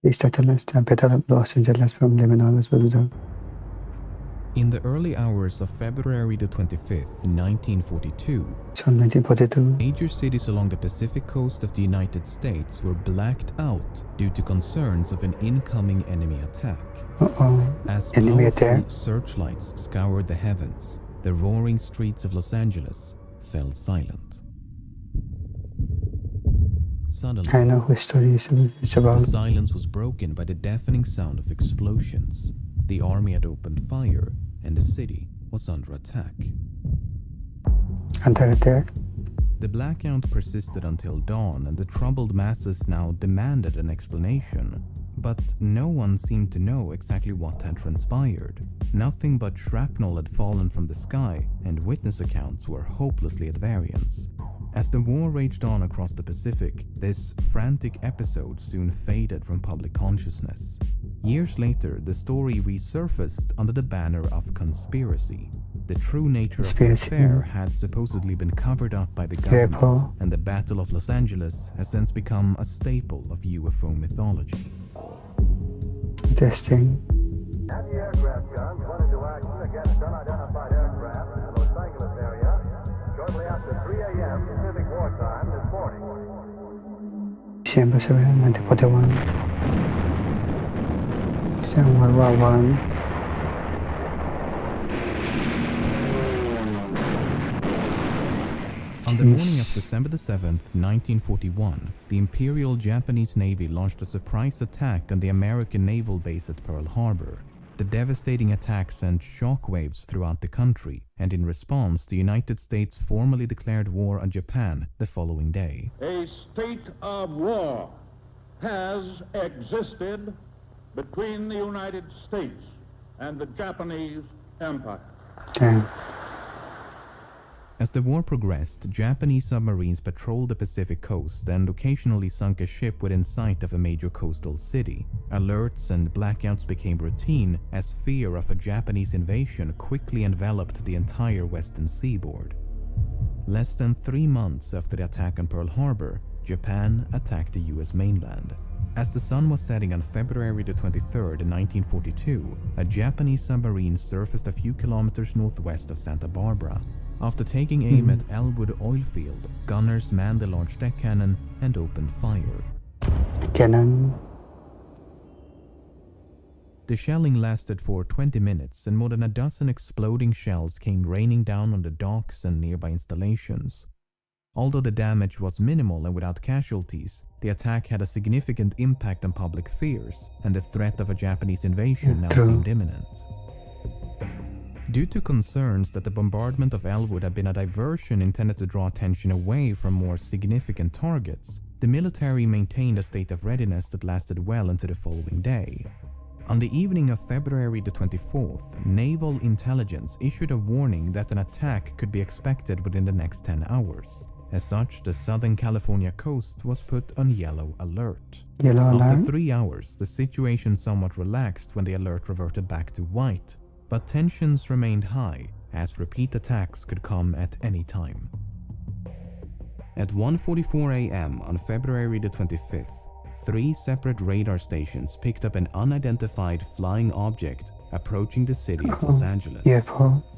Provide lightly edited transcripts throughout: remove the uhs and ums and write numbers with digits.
They started the Battle of Los Angeles from Lemmino was observed. In the early hours of February the 25th, 1942, 1942, major cities along the Pacific coast of the United States were blacked out due to concerns of an incoming enemy attack. As enemy powerful attack. searchlights scoured the heavens, the roaring streets of Los Angeles fell silent. Suddenly, I know whose story it's the about. silence was broken by the deafening sound of explosions. The army had opened fire, and the city was under attack. Under attack. The blackout persisted until dawn, and the troubled masses now demanded an explanation. But no one seemed to know exactly what had transpired. Nothing but shrapnel had fallen from the sky, and witness accounts were hopelessly at variance. As the war raged on across the Pacific, this frantic episode soon faded from public consciousness. Years later, the story resurfaced under the banner of conspiracy. The true nature of the affair had supposedly been covered up by the government, and the Battle of Los Angeles has since become a staple of UFO mythology. Interesting. Anti-aircraft guns went into action against unidentified aircraft in the Los Angeles area shortly after 3 a.m. Pacific wartime this morning. December 7, 1941. Second World War I. On the morning of December 7th, 1941, the Imperial Japanese Navy launched a surprise attack on the American naval base at Pearl Harbor. The devastating attack sent shockwaves throughout the country, and in response, the United States formally declared war on Japan the following day. A state of war has existed between the United States and the Japanese Empire. Damn. As the war progressed, Japanese submarines patrolled the Pacific coast and occasionally sunk a ship within sight of a major coastal city. Alerts and blackouts became routine as fear of a Japanese invasion quickly enveloped the entire western seaboard. Less than 3 months after the attack on Pearl Harbor, Japan attacked the US mainland. As the sun was setting on February the 23rd, 1942, a Japanese submarine surfaced a few kilometers northwest of Santa Barbara. After taking aim at Elwood oil field, gunners manned the large deck cannon and opened fire. Cannon. The shelling lasted for 20 minutes, and more than a dozen exploding shells came raining down on the docks and nearby installations. Although the damage was minimal and without casualties, the attack had a significant impact on public fears, and the threat of a Japanese invasion now seemed imminent. Due to concerns that the bombardment of Elwood had been a diversion intended to draw attention away from more significant targets, the military maintained a state of readiness that lasted well into the following day. On the evening of February the 24th, Naval Intelligence issued a warning that an attack could be expected within the next 10 hours. As such, the Southern California coast was put on yellow alert. After 3 hours, the situation somewhat relaxed when the alert reverted back to white, but tensions remained high as repeat attacks could come at any time. At 1:44 a.m. on February the 25th, 3 separate radar stations picked up an unidentified flying object approaching the city of Los Angeles.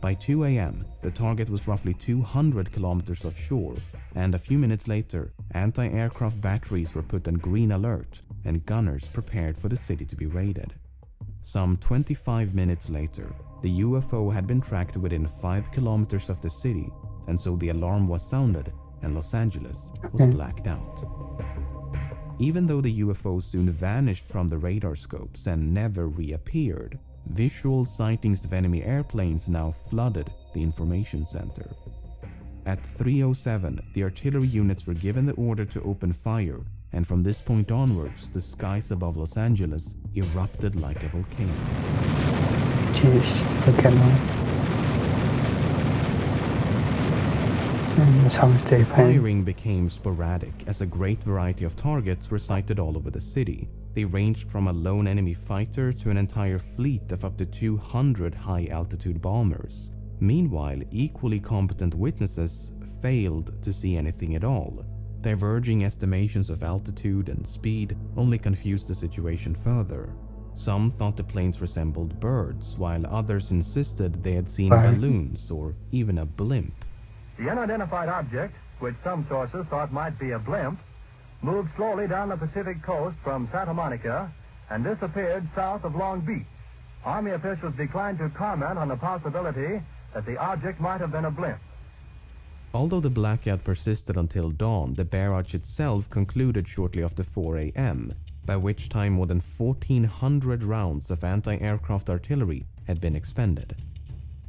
By 2 a.m., the target was roughly 200 kilometers offshore, and a few minutes later, anti-aircraft batteries were put on green alert and gunners prepared for the city to be raided. Some 25 minutes later, the UFO had been tracked within 5 kilometers of the city, and so the alarm was sounded and Los Angeles was blacked out. Even though the UFO soon vanished from the radar scopes and never reappeared, visual sightings of enemy airplanes now flooded the information center. At 3:07, the artillery units were given the order to open fire, and from this point onwards, the skies above Los Angeles erupted like a volcano. Jeez, volcano. The firing became sporadic as a great variety of targets were sighted all over the city. They ranged from a lone enemy fighter to an entire fleet of up to 200 high-altitude bombers. Meanwhile, equally competent witnesses failed to see anything at all. Diverging estimations of altitude and speed only confused the situation further. Some thought the planes resembled birds, while others insisted they had seen balloons or even a blimp. The unidentified object, which some sources thought might be a blimp, moved slowly down the Pacific coast from Santa Monica and disappeared south of Long Beach. Army officials declined to comment on the possibility that the object might have been a blimp. Although the blackout persisted until dawn, the barrage itself concluded shortly after 4 a.m., by which time more than 1,400 rounds of anti-aircraft artillery had been expended.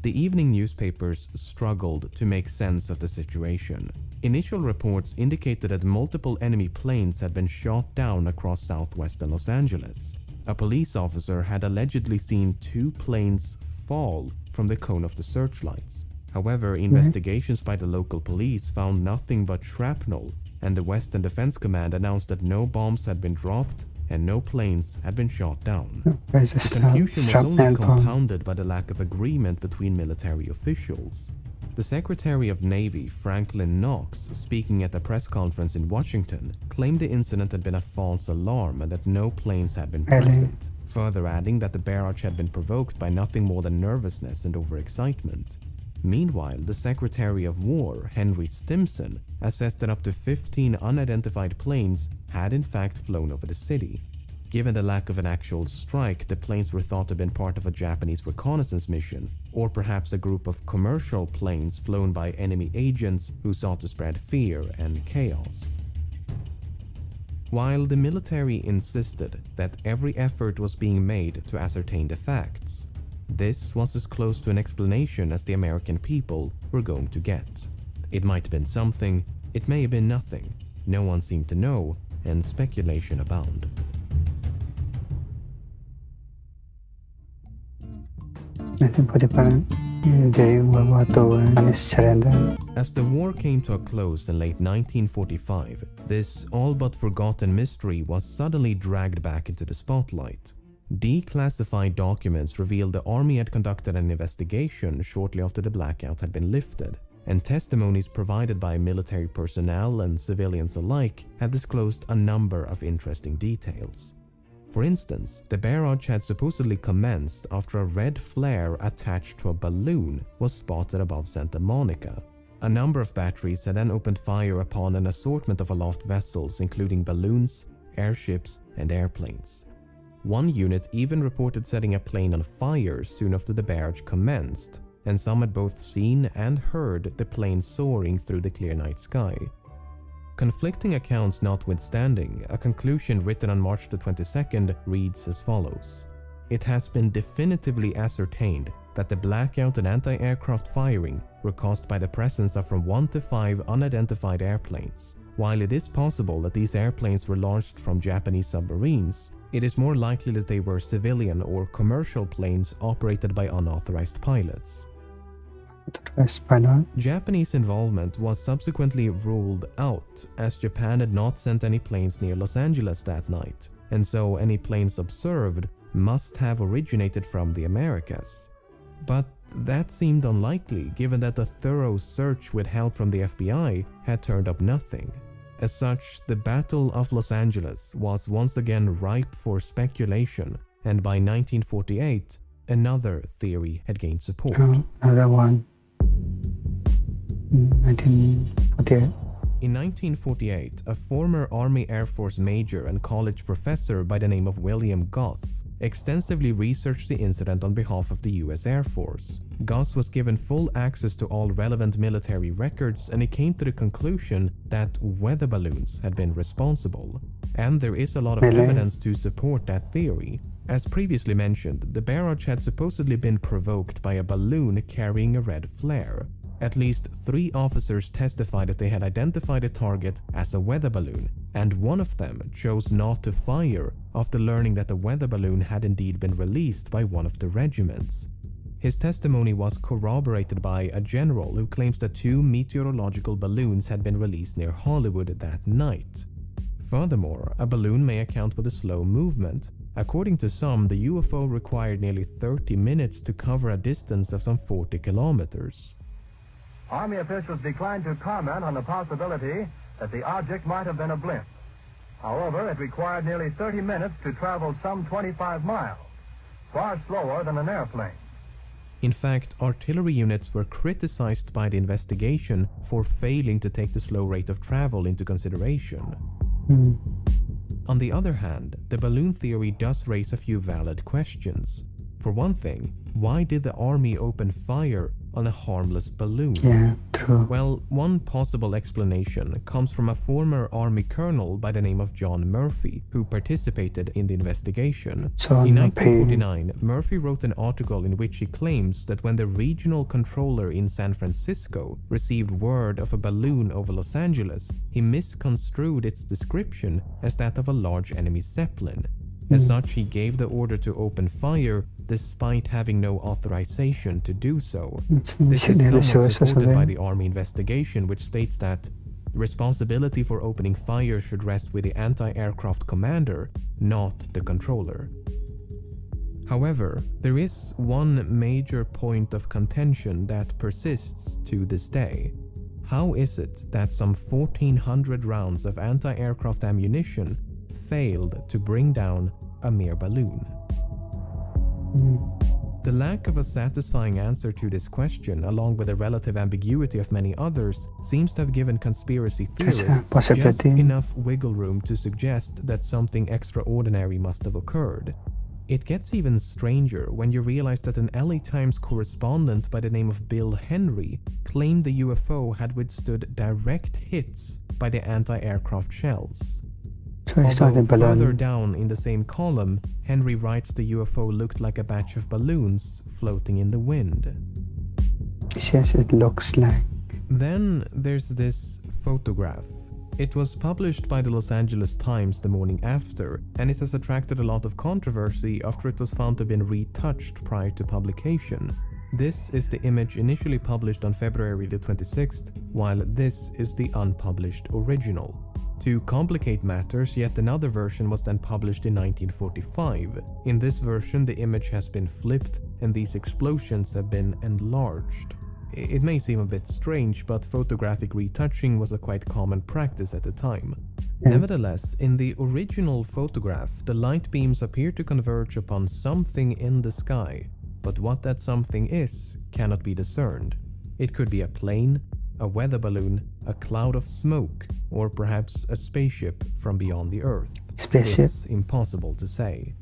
The evening newspapers struggled to make sense of the situation. Initial reports indicated that multiple enemy planes had been shot down across southwestern Los Angeles. A police officer had allegedly seen 2 planes fall from the cone of the searchlights. However, investigations by the local police found nothing but shrapnel, and the Western Defense Command announced that no bombs had been dropped and no planes had been shot down. The confusion was only compounded by the lack of agreement between military officials. The Secretary of Navy, Franklin Knox, speaking at a press conference in Washington, claimed the incident had been a false alarm and that no planes had been present, further adding that the barrage had been provoked by nothing more than nervousness and overexcitement. Meanwhile, the Secretary of War, Henry Stimson, assessed that up to 15 unidentified planes had in fact flown over the city. Given the lack of an actual strike, the planes were thought to have been part of a Japanese reconnaissance mission, or perhaps a group of commercial planes flown by enemy agents who sought to spread fear and chaos. While the military insisted that every effort was being made to ascertain the facts, this was as close to an explanation as the American people were going to get. It might have been something, it may have been nothing. No one seemed to know, and speculation abounded. During World War II and surrender. As the war came to a close in late 1945, this all but forgotten mystery was suddenly dragged back into the spotlight. Declassified documents revealed the Army had conducted an investigation shortly after the blackout had been lifted, and testimonies provided by military personnel and civilians alike have disclosed a number of interesting details. For instance, the barrage had supposedly commenced after a red flare attached to a balloon was spotted above Santa Monica. A number of batteries had then opened fire upon an assortment of aloft vessels, including balloons, airships, and airplanes. One unit even reported setting a plane on fire soon after the barrage commenced, and some had both seen and heard the plane soaring through the clear night sky. Conflicting accounts notwithstanding, a conclusion written on March the 22nd reads as follows. It has been definitively ascertained that the blackout and anti-aircraft firing were caused by the presence of from 1 to 5 unidentified airplanes. While it is possible that these airplanes were launched from Japanese submarines, it is more likely that they were civilian or commercial planes operated by unauthorized pilots. Japanese involvement was subsequently ruled out, as Japan had not sent any planes near Los Angeles that night, and so any planes observed must have originated from the Americas. But that seemed unlikely, given that a thorough search with help from the FBI had turned up nothing. As such, the Battle of Los Angeles was once again ripe for speculation, and by 1948, another theory had gained support. Another one. 1948. In 1948, a former Army Air Force major and college professor by the name of William Goss extensively researched the incident on behalf of the US Air Force. Goss was given full access to all relevant military records, and he came to the conclusion that weather balloons had been responsible. And there is a lot of evidence to support that theory. As previously mentioned, the barrage had supposedly been provoked by a balloon carrying a red flare. At least 3 officers testified that they had identified a target as a weather balloon, and one of them chose not to fire after learning that the weather balloon had indeed been released by one of the regiments. His testimony was corroborated by a general who claims that 2 meteorological balloons had been released near Hollywood that night. Furthermore, a balloon may account for the slow movement. According to some, the UFO required nearly 30 minutes to cover a distance of some 40 kilometers. Army officials declined to comment on the possibility that the object might have been a blimp. However, it required nearly 30 minutes to travel some 25 miles, far slower than an airplane. In fact, artillery units were criticized by the investigation for failing to take the slow rate of travel into consideration. On the other hand, the balloon theory does raise a few valid questions. For one thing, why did the army open fire on a harmless balloon? Yeah, true. Well, one possible explanation comes from a former army colonel by the name of John Murphy, who participated in the investigation. John In Murphy. 1949, Murphy wrote an article in which he claims that when the regional controller in San Francisco received word of a balloon over Los Angeles, he misconstrued its description as that of a large enemy Zeppelin. As such, he gave the order to open fire despite having no authorization to do so. This is somewhat supported by the Army investigation, which states that the responsibility for opening fire should rest with the anti-aircraft commander, not the controller. However, there is one major point of contention that persists to this day. How is it that some 1,400 rounds of anti-aircraft ammunition failed to bring down a mere balloon? The lack of a satisfying answer to this question, along with the relative ambiguity of many others, seems to have given conspiracy theorists just enough wiggle room to suggest that something extraordinary must have occurred. It gets even stranger when you realize that an LA Times correspondent by the name of Bill Henry claimed the UFO had withstood direct hits by the anti-aircraft shells. Although further down in the same column, Henry writes the UFO looked like a batch of balloons floating in the wind. Yes, it looks like. Then there's this photograph. It was published by the Los Angeles Times the morning after, and it has attracted a lot of controversy after it was found to have been retouched prior to publication. This is the image initially published on February the 26th, while this is the unpublished original. To complicate matters, yet another version was then published in 1945. In this version, the image has been flipped and these explosions have been enlarged. It may seem a bit strange, but photographic retouching was a quite common practice at the time. Nevertheless, in the original photograph, the light beams appear to converge upon something in the sky, but what that something is cannot be discerned. It could be a plane, a weather balloon, a cloud of smoke, or perhaps a spaceship from beyond the Earth. It's impossible to say.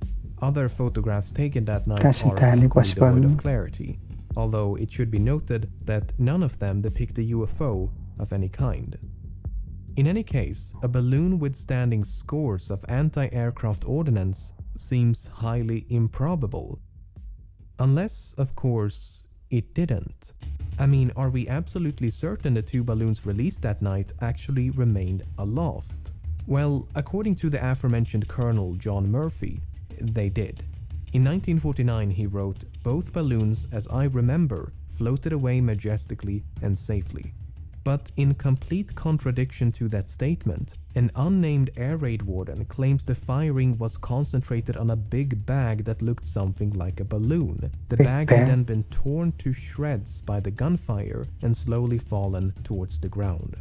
Other photographs taken that night are devoid of clarity, although it should be noted that none of them depict a UFO of any kind. In any case, a balloon withstanding scores of anti-aircraft ordnance seems highly improbable. Unless, of course, it didn't. I mean, are we absolutely certain the two balloons released that night actually remained aloft? Well, according to the aforementioned Colonel John Murphy, they did. In 1949 he wrote, "Both balloons, as I remember, floated away majestically and safely." But in complete contradiction to that statement, an unnamed air raid warden claims the firing was concentrated on a big bag that looked something like a balloon. The bag had then been torn to shreds by the gunfire and slowly fallen towards the ground.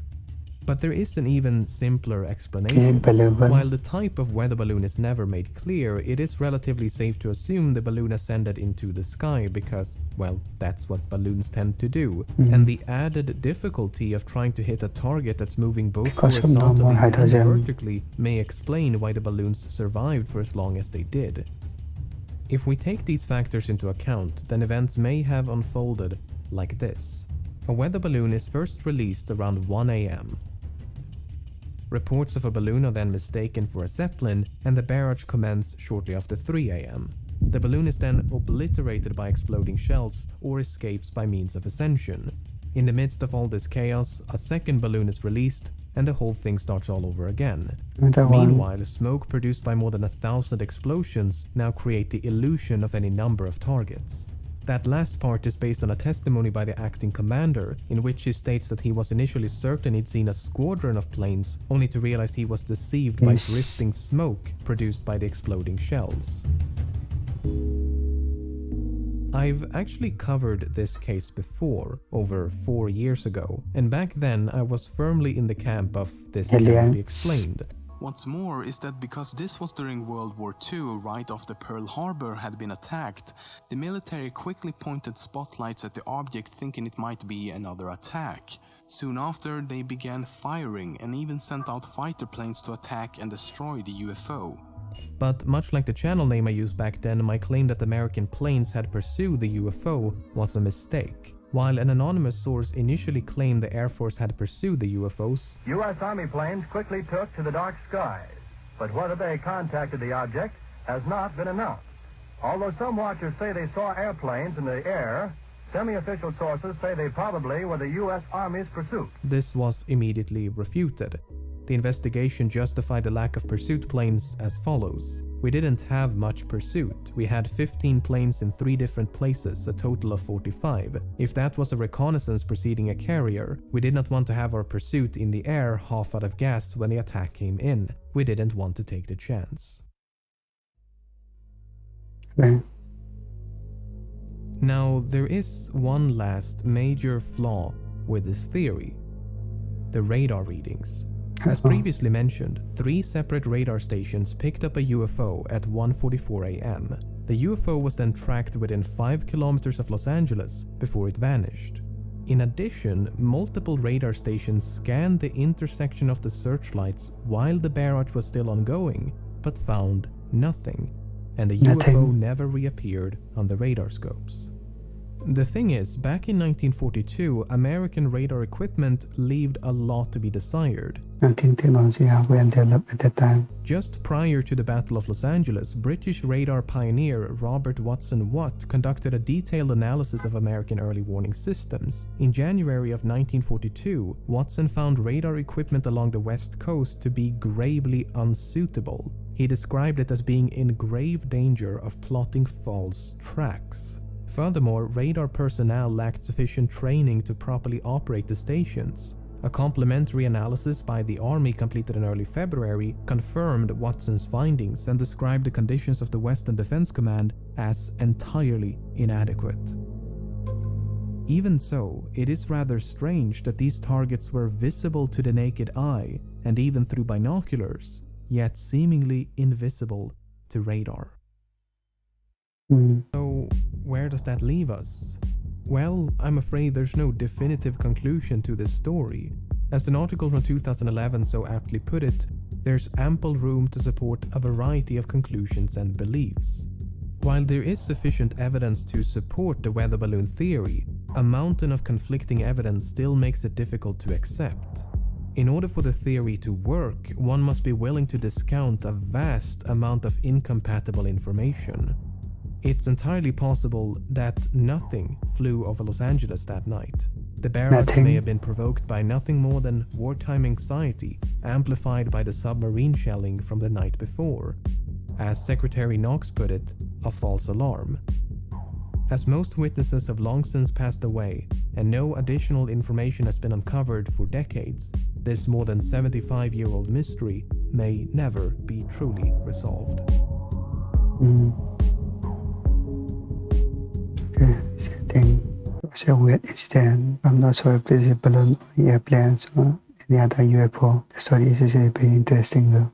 But there is an even simpler explanation. While the type of weather balloon is never made clear, it is relatively safe to assume the balloon ascended into the sky because, well, that's what balloons tend to do. And the added difficulty of trying to hit a target that's moving both horizontally and vertically may explain why the balloons survived for as long as they did. If we take these factors into account, then events may have unfolded like this. A weather balloon is first released around 1 a.m. Reports of a balloon are then mistaken for a Zeppelin, and the barrage commences shortly after 3 a.m. The balloon is then obliterated by exploding shells or escapes by means of ascension. In the midst of all this chaos, a second balloon is released, and the whole thing starts all over again. Meanwhile, smoke produced by more than 1,000 explosions now create the illusion of any number of targets. That last part is based on a testimony by the acting commander, in which he states that he was initially certain he'd seen a squadron of planes, only to realize he was deceived by drifting smoke produced by the exploding shells. I've actually covered this case before, over 4 years ago, and back then I was firmly in the camp of this cannot be Aliens. explained. What's more is that because this was during World War II, right after Pearl Harbor had been attacked, the military quickly pointed spotlights at the object thinking it might be another attack. Soon after, they began firing and even sent out fighter planes to attack and destroy the UFO. But much like the channel name I used back then, my claim that American planes had pursued the UFO was a mistake. While an anonymous source initially claimed the Air Force had pursued the UFOs, U.S. Army planes quickly took to the dark skies, but whether they contacted the object has not been announced. Although some watchers say they saw airplanes in the air, semi-official sources say they probably were the U.S. Army's pursuit. this was immediately refuted. The investigation justified the lack of pursuit planes as follows. We didn't have much pursuit. We had 15 planes in 3 different places, a total of 45. If that was a reconnaissance preceding a carrier, we did not want to have our pursuit in the air half out of gas when the attack came in. We didn't want to take the chance. Okay. Now, there is one last major flaw with this theory: the radar readings. As previously mentioned, 3 separate radar stations picked up a UFO at 1:44 a.m. The UFO was then tracked within 5 kilometers of Los Angeles before it vanished. In addition, multiple radar stations scanned the intersection of the searchlights while the barrage was still ongoing, but found nothing, and the UFO never reappeared on the radar scopes. The thing is, back in 1942, American radar equipment left a lot to be desired. Nothing technology are well developed at that time. Just prior to the Battle of Los Angeles, British radar pioneer Robert Watson Watt conducted a detailed analysis of American early warning systems. In January of 1942, Watson found radar equipment along the West Coast to be gravely unsuitable. He described it as being in grave danger of plotting false tracks. Furthermore, radar personnel lacked sufficient training to properly operate the stations. A complementary analysis by the Army completed in early February confirmed Watson's findings and described the conditions of the Western Defense Command as entirely inadequate. Even so, it is rather strange that these targets were visible to the naked eye and even through binoculars, yet seemingly invisible to radar. So, where does that leave us? Well, I'm afraid there's no definitive conclusion to this story. As an article from 2011 so aptly put it, there's ample room to support a variety of conclusions and beliefs. While there is sufficient evidence to support the weather balloon theory, a mountain of conflicting evidence still makes it difficult to accept. In order for the theory to work, one must be willing to discount a vast amount of incompatible information. It's entirely possible that nothing flew over Los Angeles that night. The barrage may have been provoked by nothing more than wartime anxiety, amplified by the submarine shelling from the night before. As Secretary Knox put it, a false alarm. As most witnesses have long since passed away, and no additional information has been uncovered for decades, this more than 75-year-old mystery may never be truly resolved. I think it was a weird incident. I'm not sure if this is balloon or airplanes or any other UFO. The story is actually very interesting though.